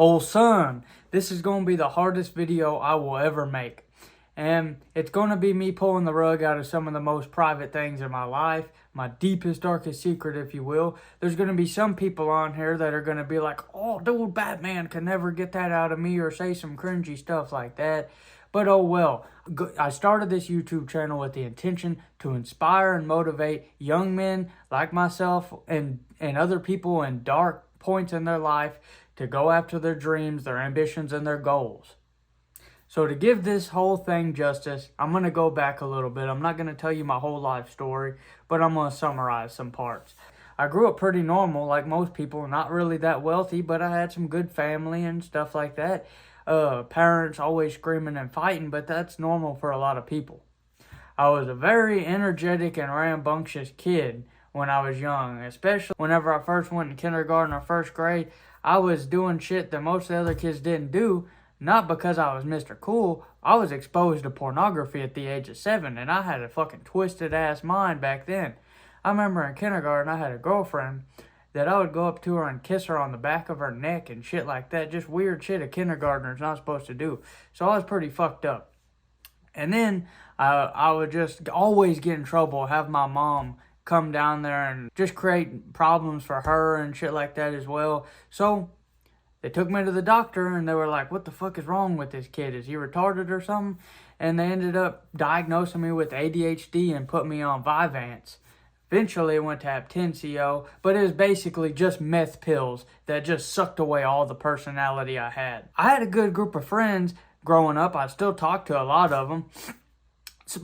Old son, this is going to be the hardest video I will ever make. And it's going to be me pulling the rug out of some of the most private things in my life, my deepest, darkest secret, if you will. There's going to be some people on here that are going to be like, oh, dude, Batman can never get that out of me, or say some cringy stuff like that. But oh well. I started this YouTube channel with the intention to inspire and motivate young men like myself and other people in dark points in their life to go after their dreams, their ambitions, and their goals. So to give this whole thing justice, I'm going to go back a little bit. I'm not going to tell you my whole life story, but I'm going to summarize some parts. I grew up pretty normal like most people, not really that wealthy, but I had some good family and stuff like that. Parents always screaming and fighting, but that's normal for a lot of people. I was a very energetic and rambunctious kid when I was young, especially whenever I first went in kindergarten or first grade. I was doing shit that most of the other kids didn't do, not because I was Mr. Cool. I was exposed to pornography at the age of 7, and I had a fucking twisted ass mind back then. I remember in kindergarten I had a girlfriend that I would go up to her and kiss her on the back of her neck and shit like that. Just weird shit a kindergartner's not supposed to do. So I was pretty fucked up. And then I would just always get in trouble, have my mom come down there and just create problems for her and shit like that as well. So they took me to the doctor and they were like, what the fuck is wrong with this kid? Is he retarded or something? And they ended up diagnosing me with ADHD and put me on Vyvanse. Eventually I went to Abtensio, but it was basically just meth pills that just sucked away all the personality I had. I had a good group of friends growing up. I still talk to a lot of them.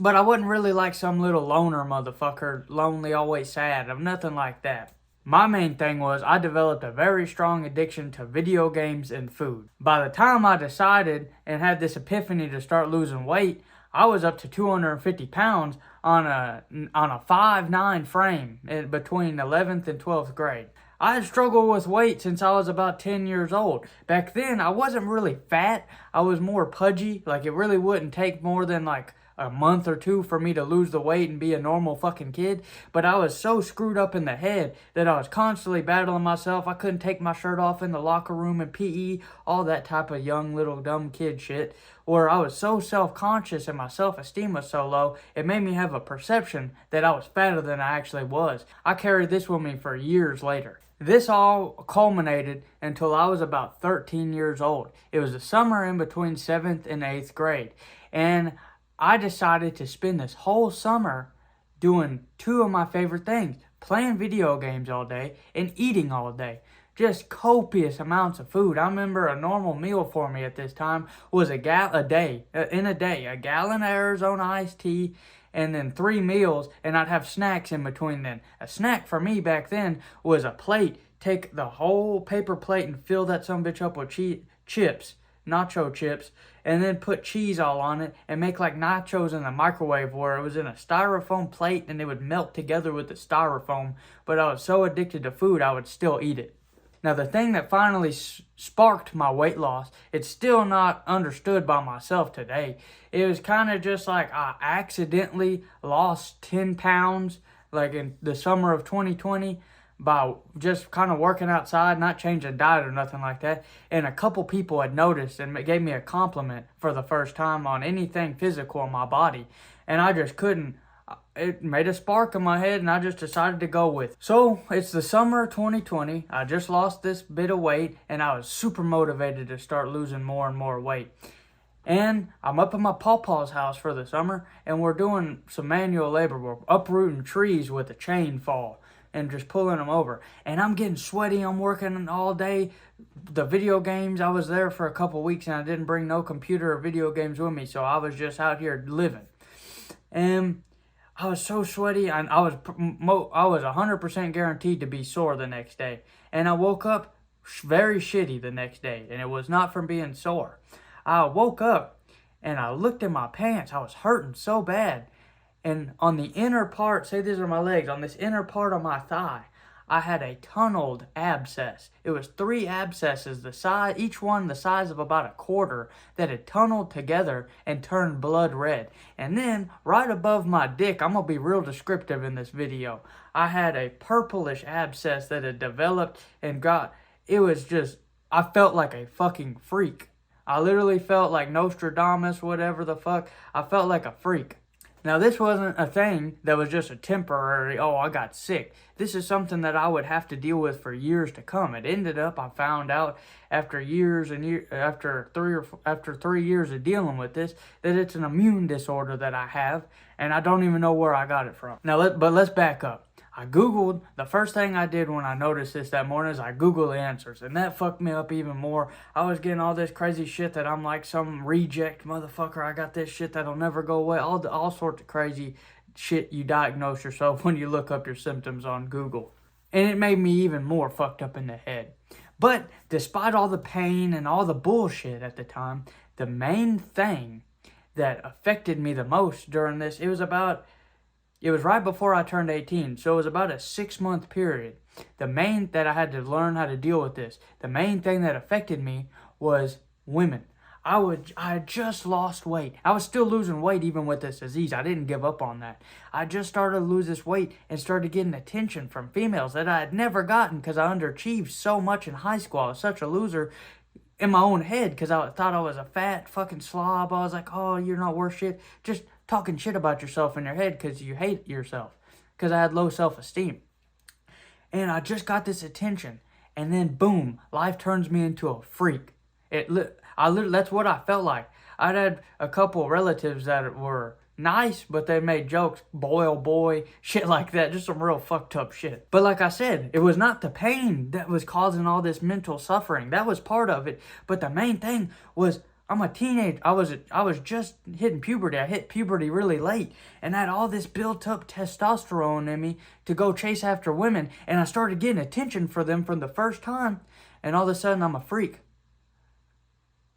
But I wasn't really like some little loner motherfucker, lonely, always sad. I'm nothing like that. My main thing was I developed a very strong addiction to video games and food. By the time I decided and had this epiphany to start losing weight, I was up to 250 pounds on a 5'9" frame between 11th and 12th grade. I had struggled with weight since I was about 10 years old. Back then, I wasn't really fat. I was more pudgy. Like, it really wouldn't take more than like a month or two for me to lose the weight and be a normal fucking kid. But I was so screwed up in the head that I was constantly battling myself. I couldn't take my shirt off in the locker room in PE, all that type of young little dumb kid shit. Or I was so self-conscious and my self-esteem was so low, it made me have a perception that I was fatter than I actually was. I carried this with me for years later. This all culminated until I was about 13 years old. It was the summer in between 7th and 8th grade. And I decided to spend this whole summer doing two of my favorite things: playing video games all day and eating all day. Just copious amounts of food. I remember a normal meal for me at this time was a gallon of Arizona iced tea, and then 3 meals, and I'd have snacks in between then. A snack for me back then was a plate. Take the whole paper plate and fill that sumbitch up with chips, nacho chips, and then put cheese all on it and make like nachos in the microwave, where it was in a styrofoam plate and it would melt together with the styrofoam. But I was so addicted to food, I would still eat it. Now, the thing that finally sparked my weight loss, it's still not understood by myself today. It was kind of just like I accidentally lost 10 pounds like in the summer of 2020 by just kind of working outside, not changing diet or nothing like that. And a couple people had noticed and gave me a compliment for the first time on anything physical in my body. And I just couldn't. It made a spark in my head and I just decided to go with it. So it's the summer of 2020. I just lost this bit of weight and I was super motivated to start losing more and more weight. And I'm up at my pawpaw's house for the summer and we're doing some manual labor. We're uprooting trees with a chainsaw and just pulling them over. And I'm getting sweaty. I'm working all day. The video games, I was there for a couple weeks and I didn't bring no computer or video games with me. So I was just out here living. And I was so sweaty, and I was 100% guaranteed to be sore the next day. And I woke up very shitty the next day, and it was not from being sore. I woke up, and I looked at my pants. I was hurting so bad. And on the inner part, say these are my legs, on this inner part of my thigh, I had a tunneled abscess. It was 3 abscesses, each one the size of about a quarter, that had tunneled together and turned blood red. And then, right above my dick, I'm going to be real descriptive in this video, I had a purplish abscess that had developed and it was just I felt like a fucking freak. I literally felt like Nostradamus, whatever the fuck. I felt like a freak. Now, this wasn't a thing that was just a temporary, oh, I got sick. This is something that I would have to deal with for years to come. It ended up, I found out after years and years, after 3 years of dealing with this, that it's an immune disorder that I have, and I don't even know where I got it from. Now, but let's back up. I Googled, the first thing I did when I noticed this that morning is I Googled the answers, and that fucked me up even more. I was getting all this crazy shit that I'm like some reject motherfucker. I got this shit that'll never go away. All sorts of crazy shit you diagnose yourself when you look up your symptoms on Google. And it made me even more fucked up in the head. But despite all the pain and all the bullshit at the time, the main thing that affected me the most during this, it was right before I turned 18, so it was about a 6-month period. The main that I had to learn how to deal with this. The main thing that affected me was women. I had just lost weight. I was still losing weight even with this disease. I didn't give up on that. I just started to lose this weight and started getting attention from females that I had never gotten because I underachieved so much in high school. I was such a loser in my own head because I thought I was a fat fucking slob. I was like, oh, you're not worth shit. Just talking shit about yourself in your head because you hate yourself, because I had low self-esteem. And I just got this attention, and then boom, life turns me into a freak. That's what I felt like. I'd had a couple relatives that were nice, but they made jokes, boy oh boy, shit like that, just some real fucked up shit. But like I said, it was not the pain that was causing all this mental suffering. That was part of it, but the main thing was I'm a teenager. I was just hitting puberty. I hit puberty really late, and I had all this built-up testosterone in me to go chase after women, and I started getting attention for them from the first time, and all of a sudden I'm a freak.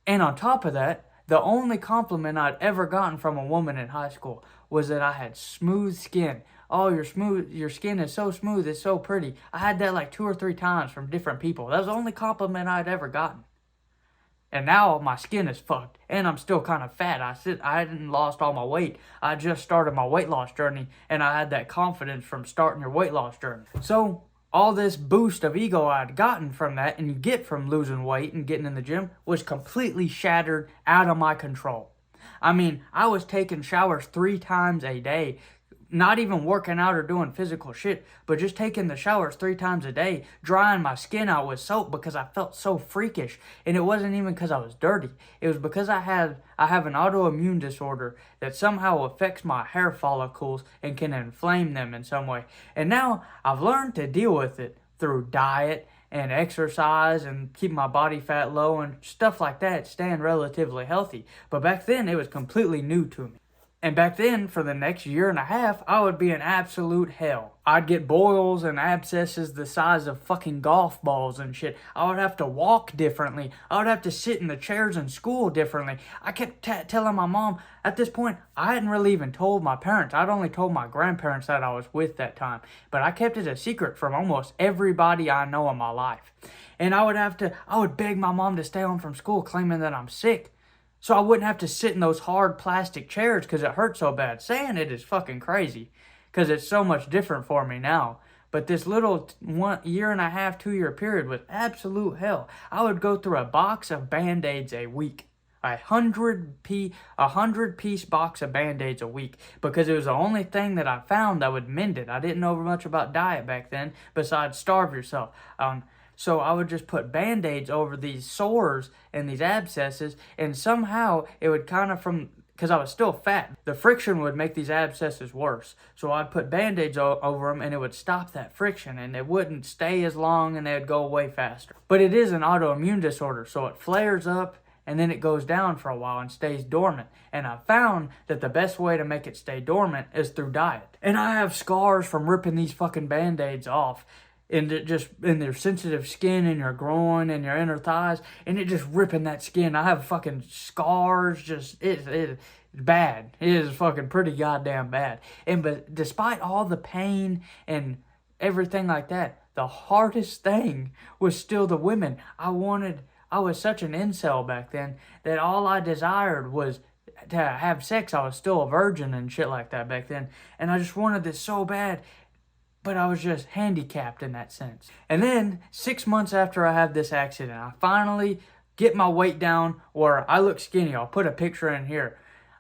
And on top of that, the only compliment I'd ever gotten from a woman in high school was that I had smooth skin. Oh, your skin is so smooth, it's so pretty. I had that like 2 or 3 times from different people. That was the only compliment I'd ever gotten. And now my skin is fucked, and I'm still kind of fat. I hadn't lost all my weight. I just started my weight loss journey, and I had that confidence from starting your weight loss journey. So all this boost of ego I'd gotten from that, and you get from losing weight and getting in the gym, was completely shattered, out of my control. I mean, I was taking showers 3 times a day, not even working out or doing physical shit, but just taking the showers 3 times a day, drying my skin out with soap because I felt so freakish. And it wasn't even because I was dirty. It was because I have an autoimmune disorder that somehow affects my hair follicles and can inflame them in some way. And now I've learned to deal with it through diet and exercise and keep my body fat low and stuff like that, staying relatively healthy. But back then it was completely new to me. And back then, for the next year and a half, I would be in absolute hell. I'd get boils and abscesses the size of fucking golf balls and shit. I would have to walk differently. I would have to sit in the chairs in school differently. I kept telling my mom, at this point, I hadn't really even told my parents. I'd only told my grandparents that I was with that time. But I kept it a secret from almost everybody I know in my life. And I would beg my mom to stay home from school claiming that I'm sick, so I wouldn't have to sit in those hard plastic chairs because it hurt so bad. Saying it is fucking crazy because it's so much different for me now. But this little 1 year and a half, 2 year period was absolute hell. I would go through a box of Band-Aids a week. A 100-piece box of Band-Aids a week, because it was the only thing that I found that would mend it. I didn't know much about diet back then besides starve yourself. So I would just put Band-Aids over these sores and these abscesses, and somehow it would kind of, because I was still fat, the friction would make these abscesses worse. So I'd put Band-Aids over them, and it would stop that friction, and it wouldn't stay as long, and they'd go away faster. But it is an autoimmune disorder, so it flares up, and then it goes down for a while and stays dormant. And I found that the best way to make it stay dormant is through diet. And I have scars from ripping these fucking Band-Aids off, and just in their sensitive skin in your groin and your inner thighs, and it just ripping that skin. I have fucking scars, it's bad. It is fucking pretty goddamn bad. But despite all the pain and everything like that, the hardest thing was still the women. I was such an incel back then that all I desired was to have sex. I was still a virgin and shit like that back then, and I just wanted this so bad. but I was just handicapped in that sense. And then 6 months after I had this accident, I finally get my weight down where I look skinny. I'll put a picture in here.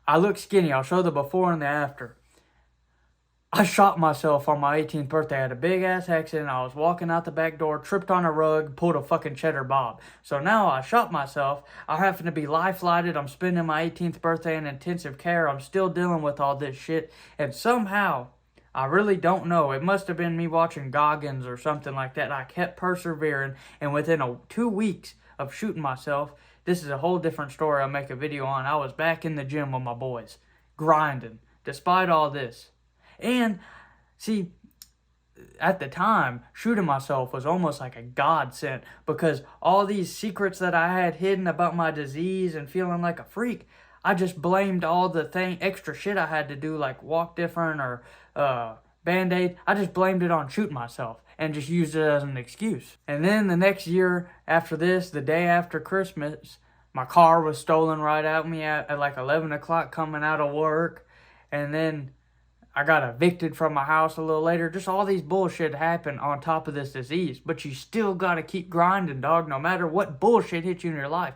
I look skinny. I'll show the before and the after. I shot myself on my 18th birthday. I had a big ass accident. I was walking out the back door, tripped on a rug, pulled a fucking cheddar bob. So now I shot myself. I happen to be life flighted. I'm spending my 18th birthday in intensive care. I'm still dealing with all this shit. And somehow, I really don't know. It must have been me watching Goggins or something like that. I kept persevering. And within 2 weeks of shooting myself, this is a whole different story I'll make a video on. I was back in the gym with my boys, grinding, despite all this. And, see, at the time, shooting myself was almost like a godsend because all these secrets that I had hidden about my disease and feeling like a freak, I just blamed all the extra shit I had to do, like walk different or Band-Aid. I just blamed it on shooting myself and just used it as an excuse. And then the next year after this, the day after Christmas, my car was stolen right at me at like 11 o'clock coming out of work. And then I got evicted from my house a little later. Just all these bullshit happened on top of this disease. But you still got to keep grinding, dog, no matter what bullshit hits you in your life.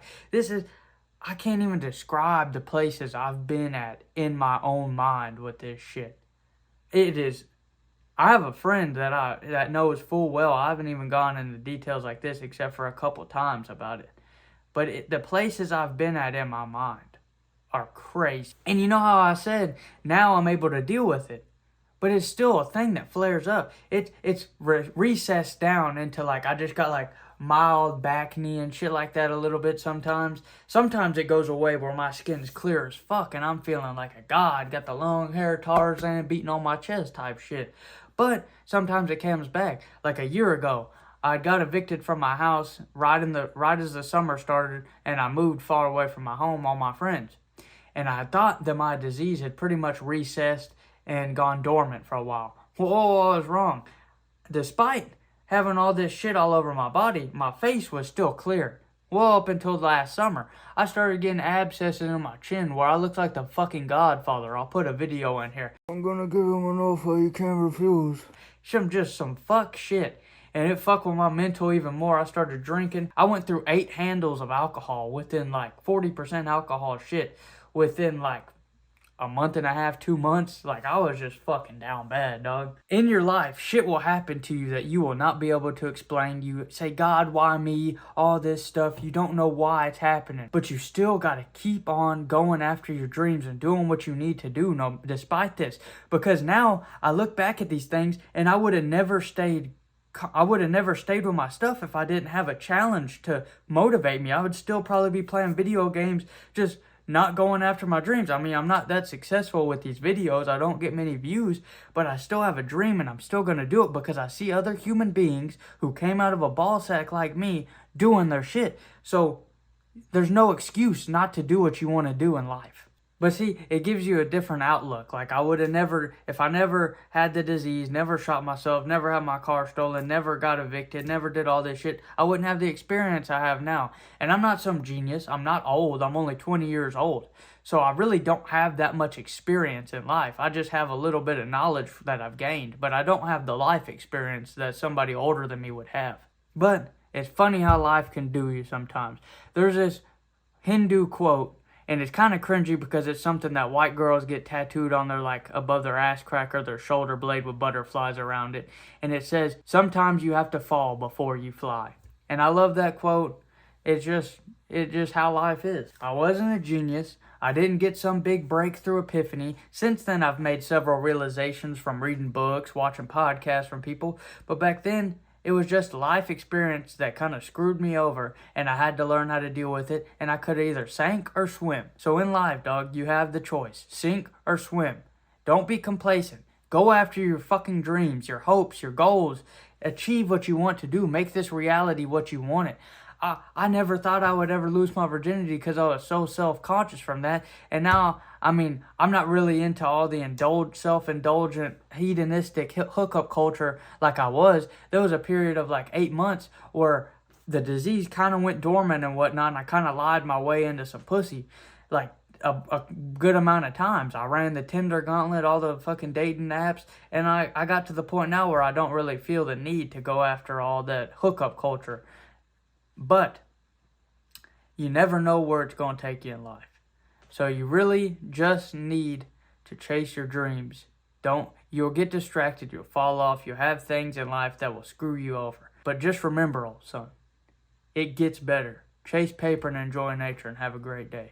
I can't even describe the places I've been at in my own mind with this shit. I have a friend that knows full well. I haven't even gone into details like this except for a couple times about it. But the places I've been at in my mind are crazy. And you know how I said, now I'm able to deal with it. But it's still a thing that flares up. It's recessed down into like, I just got like mild back knee and shit like that a little bit sometimes. Sometimes it goes away where my skin's clear as fuck and I'm feeling like a god. Got the long hair, Tarzan beating on my chest type shit. But sometimes it comes back. Like a year ago, I got evicted from my house right as the summer started, and I moved far away from my home, all my friends. And I thought that my disease had pretty much recessed and gone dormant for a while. Whoa, I was wrong. Despite having all this shit all over my body, my face was still clear. Well, up until last summer, I started getting abscesses in my chin where I looked like the fucking Godfather. I'll put a video in here. I'm gonna give him an offer he can't refuse. Some fuck shit. And it fucked with my mental even more. I started drinking. I went through 8 handles of alcohol within like 40% alcohol shit within like a month and a half, 2 months. Like, I was just fucking down bad, dog. In your life, shit will happen to you that you will not be able to explain. You say, God, why me? All this stuff. You don't know why it's happening. But you still got to keep on going after your dreams and doing what you need to do, despite this. Because now, I look back at these things, and I would have never stayed with my stuff if I didn't have a challenge to motivate me. I would still probably be playing video games, just not going after my dreams. I mean, I'm not that successful with these videos. I don't get many views, but I still have a dream and I'm still going to do it because I see other human beings who came out of a ball sack like me doing their shit. So there's no excuse not to do what you want to do in life. But see, it gives you a different outlook. Like, I would have never, if I never had the disease, never shot myself, never had my car stolen, never got evicted, never did all this shit, I wouldn't have the experience I have now. And I'm not some genius. I'm not old. I'm only 20 years old. So I really don't have that much experience in life. I just have a little bit of knowledge that I've gained. But I don't have the life experience that somebody older than me would have. But it's funny how life can do you sometimes. There's this Hindu quote. And it's kind of cringy because it's something that white girls get tattooed on their, like, above their ass crack or their shoulder blade with butterflies around it. And it says, sometimes you have to fall before you fly. And I love that quote. It's just how life is. I wasn't a genius. I didn't get some big breakthrough epiphany. Since then, I've made several realizations from reading books, watching podcasts from people. But back then, it was just life experience that kind of screwed me over, and I had to learn how to deal with it, and I could either sink or swim. So in life, dog, you have the choice. Sink or swim. Don't be complacent. Go after your fucking dreams, your hopes, your goals. Achieve what you want to do. Make this reality what you want it. I never thought I would ever lose my virginity because I was so self-conscious from that. And now, I mean, I'm not really into all the self-indulgent, hedonistic hookup culture like I was. There was a period of like 8 months where the disease kind of went dormant and whatnot, and I kind of lied my way into some pussy. Like, a good amount of times. I ran the Tinder gauntlet, all the fucking dating apps, and I got to the point now where I don't really feel the need to go after all that hookup culture. But you never know where it's going to take you in life. So you really just need to chase your dreams. You'll get distracted, you'll fall off, you'll have things in life that will screw you over. But just remember, old son, it gets better. Chase paper and enjoy nature and have a great day.